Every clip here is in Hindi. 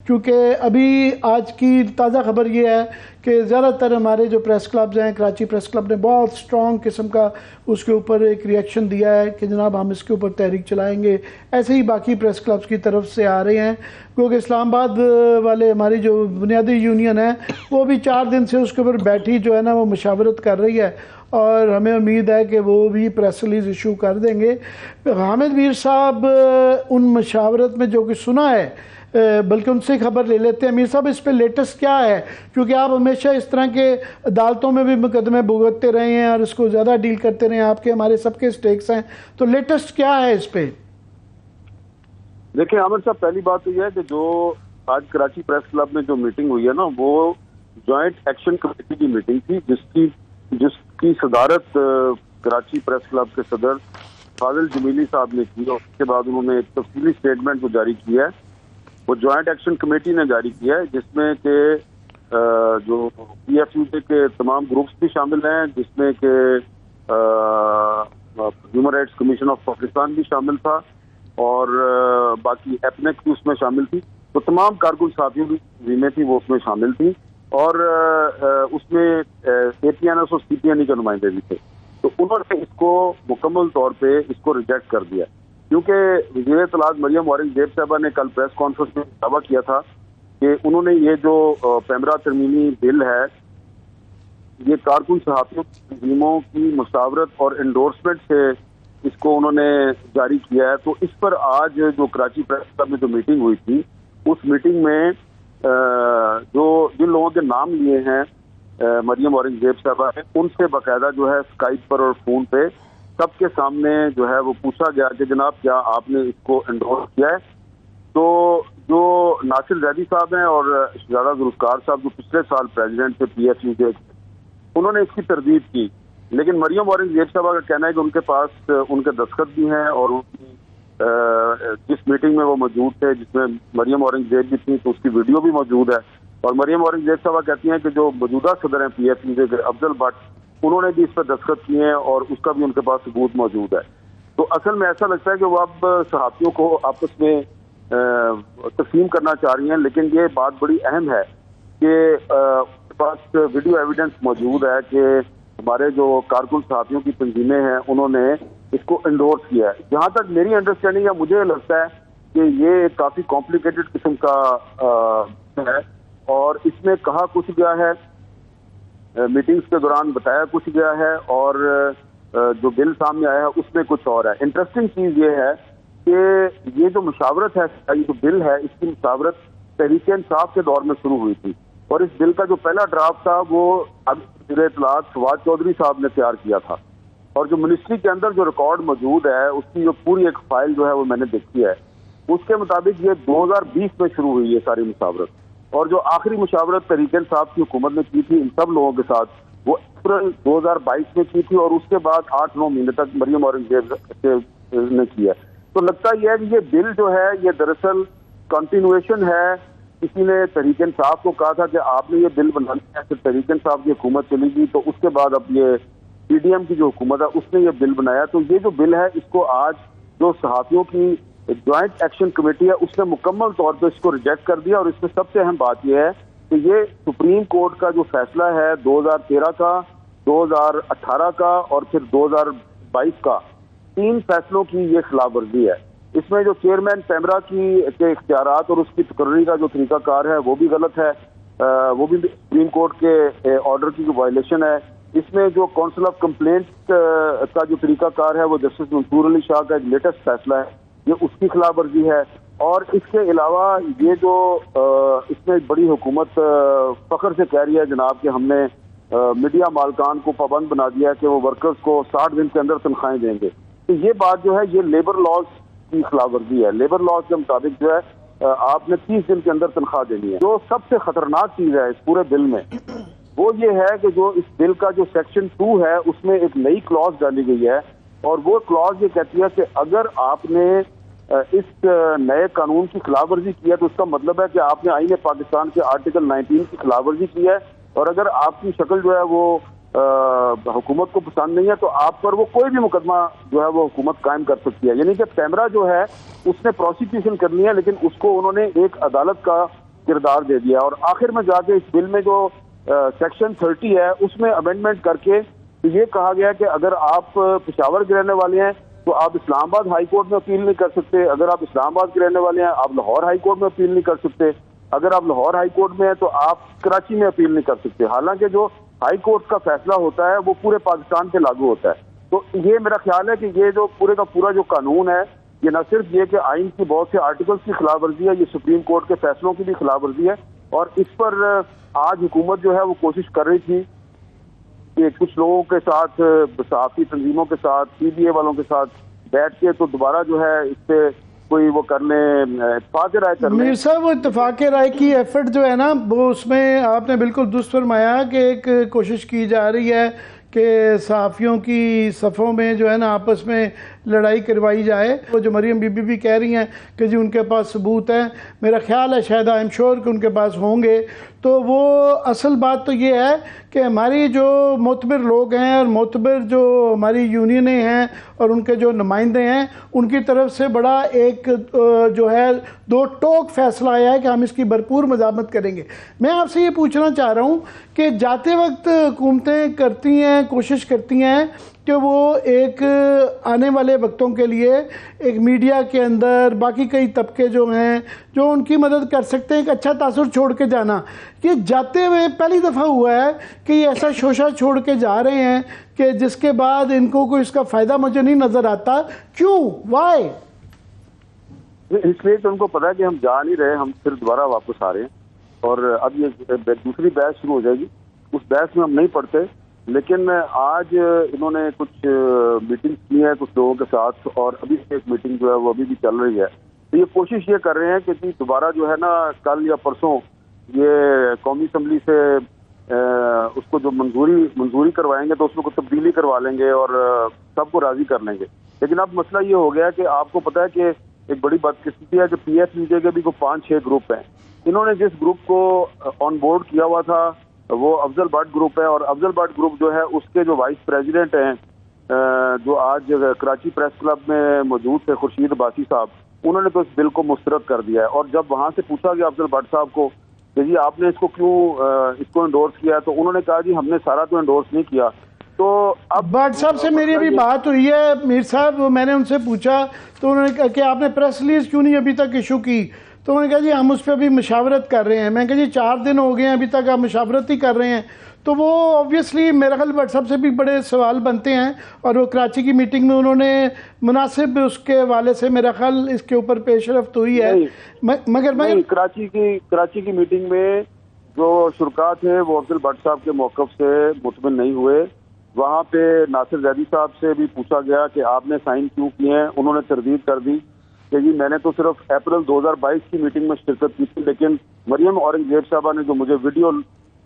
क्योंकि अभी आज की ताज़ा खबर ये है कि ज़्यादातर हमारे जो प्रेस क्लब्स हैं, कराची प्रेस क्लब ने बहुत स्ट्रॉन्ग किस्म का उसके ऊपर एक रिएक्शन दिया है कि जनाब हम इसके ऊपर तहरीक चलाएंगे। ऐसे ही बाकी प्रेस क्लब्स की तरफ से आ रहे हैं, क्योंकि इस्लामाबाद वाले हमारी जो बुनियादी यूनियन है वो भी 4 दिन से उसके ऊपर बैठी जो है ना वो मशावरत कर रही है, और हमें उम्मीद है कि वो भी प्रेस रिलीज़ इशू कर देंगे। हामिद मीर साहब उन मशावरत में जो कुछ सुना है, बल्कि उनसे खबर ले लेते हैं। मीर साहब, इस पे लेटेस्ट क्या है, क्योंकि आप हमेशा इस तरह के अदालतों में भी मुकदमे भुगतते रहे हैं और इसको ज़्यादा डील करते रहे हैं, आपके हमारे सबके स्टेक्स हैं, तो लेटेस्ट क्या है इस पे? देखिए आमिर साहब, पहली बात तो यह है कि जो आज कराची प्रेस क्लब में जो मीटिंग हुई है ना, वो जॉइंट एक्शन कमेटी की मीटिंग थी, जिसकी सदारत कराची प्रेस क्लब के सदर फाजिल जमीली साहब ने की, और उसके बाद उन्होंने एक तफसीली स्टेटमेंट को जारी किया है। वो जॉइंट एक्शन कमेटी ने जारी किया है, जिसमें के जो PFUJ के तमाम ग्रुप्स भी शामिल हैं, जिसमें के human rights commission of Pakistan भी शामिल था, और बाकी एपनेक भी उसमें शामिल थी। तो तमाम कारकुन साथियों की टीमें थी वो उसमें शामिल थी, और उसमें APNS और CPNE के नुमाइंदे भी थे। तो उन्होंने इसको मुकम्मल तौर पे इसको रिजेक्ट कर दिया, क्योंकि वज़ीर इत्तलात मरियम औरंगज़ेब साहबा ने कल प्रेस कॉन्फ्रेंस में दावा किया था कि उन्होंने ये जो पैमरा तरमीमी बिल है, ये कारकुन सहाफ़ियों की तंजीमों की मुशावरत और एंडोर्समेंट से इसको उन्होंने जारी किया है। तो इस पर आज जो कराची प्रेस क्लब में जो मीटिंग हुई थी, उस मीटिंग में जो जिन लोगों के नाम लिए हैं मरियम औरंगज़ेब साहबा ने, उनसे बाकायदा जो है स्काइप पर और फोन पे सबके सामने जो है वो पूछा गया कि जनाब क्या आपने इसको एंडोर्स किया है। तो जो नासिर जैदी साहब हैं और शहजादा जुल्फ़िकार साहब, जो पिछले साल प्रेसिडेंट थे PFUJ, उन्होंने इसकी तरदीद की, लेकिन मरियम औरंगज़ेब साहबा का कहना है कि उनके पास उनके दस्तखत भी हैं, और उनकी जिस मीटिंग में वो मौजूद थे, जिसमें मरियम औरंगज़ेब भी थी, तो उसकी वीडियो भी मौजूद है। और मरियम औरंगज़ेब साहबा कहती हैं कि जो मौजूदा सदर हैं PFUJ के अफजल भट्ट, उन्होंने भी इस पर दस्तखत किए हैं और उसका भी उनके पास सबूत मौजूद है। तो असल में ऐसा लगता है कि वो अब सहाफ़ियों को आपस में तकसीम करना चाह रही हैं, लेकिन ये बात बड़ी अहम है कि पास वीडियो एविडेंस मौजूद है कि हमारे जो कारकुन सहाफ़ियों की तंजीमें हैं उन्होंने इसको एंडोर्स किया है। जहाँ तक मेरी अंडरस्टैंडिंग है, मुझे लगता है कि ये काफ़ी कॉम्प्लिकेटेड किस्म का है, और इसमें कहा कुछ गया है, मीटिंग्स के दौरान बताया कुछ गया है, और जो बिल सामने आया है उसमें कुछ और है। इंटरेस्टिंग चीज़ ये है कि ये जो मुशावरत है, ये जो बिल है, इसकी मुशावरत तहरीक इंसाफ के दौर में शुरू हुई थी, और इस बिल का जो पहला ड्राफ्ट था वो वज़ीर इत्तलात फवाद चौधरी साहब ने तैयार किया था, और जो मिनिस्ट्री के अंदर जो रिकॉर्ड मौजूद है उसकी जो पूरी एक फाइल जो है वो मैंने देखी है, उसके मुताबिक ये 2020 में शुरू हुई है सारी मुशावरत, और जो आखिरी मुशावरत तहरीक इंसाफ की हुकूमत ने की थी इन सब लोगों के साथ, वो अप्रैल 2022 में की थी, और उसके बाद 8-9 महीने तक मरियम औरंगज़ेब ने किया। तो लगता यह है कि ये बिल जो है ये दरअसल कंटिन्यूएशन है। किसी ने तहरीक इंसाफ को कहा था कि आपने ये बिल बनाना है, फिर तहरीक इंसाफ की हुकूमत चली गई, तो उसके बाद अब ये PDM की जो हुकूमत है उसने ये बिल बनाया। तो ये जो बिल है इसको आज जो सहाफ़ियों की जॉइंट एक्शन कमेटी है उसने मुकम्मल तौर पर इसको रिजेक्ट कर दिया, और इसमें सबसे अहम बात यह है कि ये सुप्रीम कोर्ट का जो फैसला है 2013 का, 2018 का और फिर 2022 का, 3 फैसलों की ये खिलाफ वर्जी है। इसमें जो चेयरमैन पैमरा के इख्तियारात और उसकी तकर्री का जो तरीकाकार है वो भी गलत है, वो भी सुप्रीम कोर्ट के ऑर्डर की वायलेशन है। इसमें जो काउंसिल ऑफ कंप्लेंट का जो तरीकाकार है वो जस्टिस मंसूर अली शाह का एक लेटेस्ट फैसला है, ये उसकी खिलाफ वर्जी है। और इसके अलावा ये जो इसमें बड़ी हुकूमत फख्र से कह रही है जनाब कि हमने मीडिया मालकान को पाबंद बना दिया है कि वो वर्कर्स को 60 दिन के अंदर तनख्वाहें देंगे, तो ये बात जो है ये लेबर लॉज की खिलाफ वर्जी है। लेबर लॉज के मुताबिक जो है आपने 30 दिन के अंदर तनख्वाह देनी है। जो सबसे खतरनाक चीज है इस पूरे बिल में वो ये है कि जो इस बिल का जो सेक्शन 2 है उसमें एक नई क्लॉज डाली गई है, और वो क्लॉज ये कहती है कि अगर आपने इस नए कानून की खिलाफ वर्जी की है तो उसका मतलब है कि आपने आईन पाकिस्तान के आर्टिकल 19 की खिलाफ वर्जी की है, और अगर आपकी शक्ल जो है वो हुकूमत को पसंद नहीं है तो आप पर वो कोई भी मुकदमा जो है वो हुकूमत कायम कर सकती है। यानी कि पैमरा जो है उसने प्रोसिक्यूशन करनी है, लेकिन उसको उन्होंने एक अदालत का किरदार दे दिया। और आखिर में जाके इस बिल में जो सेक्शन 30 है उसमें अमेंडमेंट करके तो ये कहा गया कि अगर आप पेशावर के रहने वाले हैं तो आप इस्लामाबाद हाई कोर्ट में अपील नहीं कर सकते, अगर आप इस्लामाबाद के रहने वाले हैं आप लाहौर हाई कोर्ट में अपील नहीं कर सकते, अगर आप लाहौर हाई कोर्ट में हैं तो आप कराची में अपील नहीं कर सकते। हालांकि जो हाई कोर्ट का फैसला होता है वो पूरे पाकिस्तान पे लागू होता है। तो ये मेरा ख्याल है कि ये जो पूरे का पूरा जो कानून है ये न सिर्फ ये कि आइन की बहुत से आर्टिकल्स की खिलाफ वर्जी है, ये सुप्रीम कोर्ट के फैसलों की भी खिलाफ वर्जी है। और इस पर आज हुकूमत जो है वो कोशिश कर रही थी कि कुछ लोगों के साथ, सहाफ़ी तंजीमों के साथ, CBA वालों के साथ बैठ के तो दोबारा जो है इस पे कोई वो करने इत्तेफाक राय करने। मीर साहब, वो इत्तेफाक राय की एफर्ट जो है ना वो उसमें आपने बिल्कुल दुरुस्त फरमाया कि एक कोशिश की जा रही है कि सहाफ़ियों की सफ़ों में जो है ना आपस में लड़ाई करवाई जाए। वो जो मरियम बीबी भी कह रही हैं कि जी उनके पास सबूत हैं, मेरा ख्याल है शायद आई एम श्योर कि उनके पास होंगे। तो वो असल बात तो ये है कि हमारी जो मोतबर लोग हैं और मोतबर जो हमारी यूनियनें हैं और उनके जो नुमाइंदे हैं उनकी तरफ से बड़ा एक जो है दो टोक फैसला आया है कि हम इसकी भरपूर मज़ामत करेंगे। मैं आपसे ये पूछना चाह रहा हूँ कि जाते वक्त हुकूमतें करती हैं, कोशिश करती हैं कि वो एक आने वाले वक्तों के लिए एक मीडिया के अंदर बाकी कई तबके जो हैं जो उनकी मदद कर सकते हैं, एक अच्छा तासुर छोड़ के जाना। ये जाते हुए पहली दफ़ा हुआ है कि ये ऐसा शोशा छोड़ के जा रहे हैं कि जिसके बाद इनको कोई इसका फ़ायदा मुझे नहीं नज़र आता। क्यों, वाई? इसलिए तो उनको पता है कि हम जा नहीं रहे, हम फिर दोबारा वापस आ रहे हैं और अब ये दूसरी बहस शुरू हो जाएगी। उस बहस में हम नहीं पढ़ते, लेकिन आज इन्होंने कुछ मीटिंग की है कुछ लोगों के साथ और अभी एक मीटिंग जो है वो अभी भी चल रही है। तो ये कोशिश ये कर रहे हैं कि दोबारा जो है ना कल या परसों ये कौमी असम्बली से उसको जो मंजूरी करवाएंगे तो उसमें कुछ तब्दीली करवा लेंगे और सबको राजी कर लेंगे। लेकिन अब मसला ये हो गया कि आपको पता है कि एक बड़ी बदकिस्मती है कि PFUJ के भी को 5-6 ग्रुप हैं। इन्होंने जिस ग्रुप को ऑन बोर्ड किया हुआ था वो अफजल भट्ट ग्रुप है और अफजल भट्ट ग्रुप जो है उसके जो वाइस प्रेसिडेंट हैं जो आज कराची प्रेस क्लब में मौजूद थे, खुर्शीद अब्बासी साहब, उन्होंने तो इस बिल को मुस्तरद कर दिया है। और जब वहां से पूछा गया अफजल भट्ट साहब को कि जी आपने इसको क्यों इसको एंडोर्स किया, तो उन्होंने कहा जी हमने सारा तो एंडोर्स नहीं किया। तो अब भट्ट साहब से मेरी अभी बात हुई है मीर साहब, मैंने उनसे पूछा तो उन्होंने कहा कि आपने प्रेस रिलीज क्यों नहीं अभी तक इशू की, तो उन्होंने कहा जी हम उस पर अभी मशावरत कर रहे हैं। मैं कहा जी 4 दिन हो गए हैं अभी तक आप मशावरत ही कर रहे हैं। तो वो ऑब्वियसली मेरा ख्याल भट्ट साहब से भी बड़े सवाल बनते हैं और वो कराची की मीटिंग में उन्होंने मुनासिब उसके वाले से मेरा ख्याल इसके ऊपर पेशरफ्त हुई है। मगर कराची की मीटिंग में जो शुरका थे वो अफजल भट्ट साहब के मौक़िफ़ से मुतमिन नहीं हुए। वहाँ पे नासिर जैदी साहब से भी पूछा गया कि आपने साइन क्यों किए हैं, उन्होंने तरदीद कर दी कि जी मैंने तो सिर्फ अप्रैल 2022 की मीटिंग में शिरकत की थी, लेकिन मरियम औरंगजेब साहबा ने जो मुझे वीडियो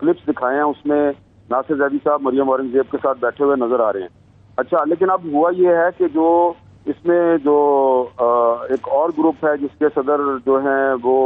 क्लिप्स दिखाए हैं उसमें नासिर जैदी साहब मरियम औरंगजेब के साथ बैठे हुए नजर आ रहे हैं। अच्छा, लेकिन अब हुआ ये है कि जो इसमें जो एक और ग्रुप है जिसके सदर जो हैं वो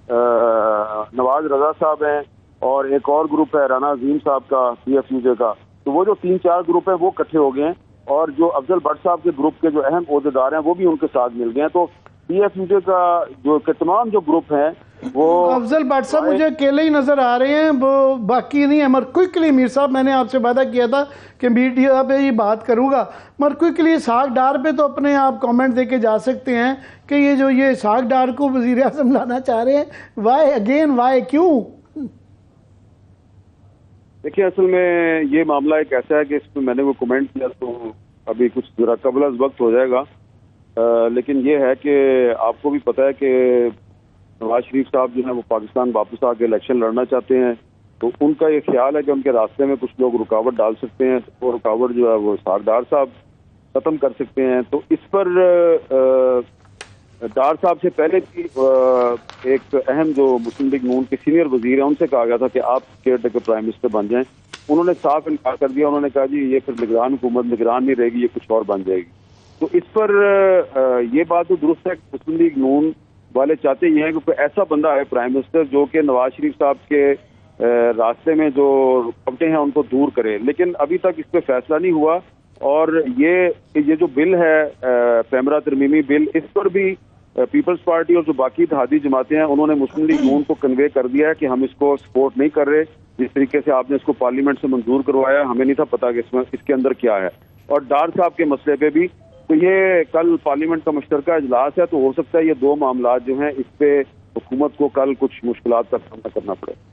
नवाज रजा साहब हैं और एक और ग्रुप है राना अजीम साहब का PFUJ का, तो वो जो 3-4 ग्रुप हैं वो इकट्ठे हो गए हैं और जो अफजल भट्ट साहब के ग्रुप के जो अहम ओहदेदार हैं वो भी उनके साथ मिल गए हैं। तो PFUJ का जो के तमाम जो ग्रुप हैं वो अफजल भट्ट साहब मुझे अकेले ही नजर आ रहे हैं, वो बाकी नहीं है। मगर क्विकली मीर साहब, मैंने आपसे वादा किया था कि मीडिया पे ये बात करूंगा, मगर क्विकली इसहाक डार पे तो अपने आप कमेंट देके जा सकते हैं कि ये जो ये इसहाक डार को वजीर आज़म लाना चाह रहे हैं, वाई अगेन, वाई, क्यों? देखिए, असल में ये मामला एक ऐसा है कि इसमें मैंने वो कमेंट किया तो अभी कुछ जरा कबल वक्त हो जाएगा, लेकिन ये है कि आपको भी पता है कि नवाज शरीफ साहब जो है वो पाकिस्तान वापस आके इलेक्शन लड़ना चाहते हैं, तो उनका ये ख्याल है कि उनके रास्ते में कुछ लोग रुकावट डाल सकते हैं, तो वो रुकावट जो है वो सागदार साहब ख़त्म कर सकते हैं। तो इस पर डार साहब से पहले भी एक अहम जो मुस्लिम लीग नून के सीनियर वजीर हैं उनसे कहा गया था कि आप केयर टेकर प्राइम मिनिस्टर बन जाएं। उन्होंने साफ इनकार कर दिया, उन्होंने कहा जी ये फिर निगरान हुकूमत निगरान नहीं रहेगी, ये कुछ और बन जाएगी। तो इस पर ये बात तो दुरुस्त है कि मुस्लिम लीग नून वाले चाहते ये हैं कि कोई ऐसा बंदा है प्राइम मिनिस्टर जो कि नवाज शरीफ साहब के रास्ते में जो रुकावटें हैं उनको दूर करे, लेकिन अभी तक इस पर फैसला नहीं हुआ। और ये जो बिल है पैमरा तरमीमी बिल, इस पर भी पीपल्स पार्टी और जो बाकी इत्तेहादी जमातें हैं उन्होंने मुस्लिम लीग नून को कन्वे कर दिया है कि हम इसको सपोर्ट नहीं कर रहे। जिस तरीके से आपने इसको पार्लियामेंट से मंजूर करवाया, हमें नहीं था पता कि इसके अंदर क्या है। और डार साहब के मसले पे भी तो ये कल पार्लियामेंट का मुश्तरका इजलास है, तो हो सकता है ये दो मामला जो हैं इस पे हुकूमत को कल कुछ मुश्किलात का सामना करना पड़े।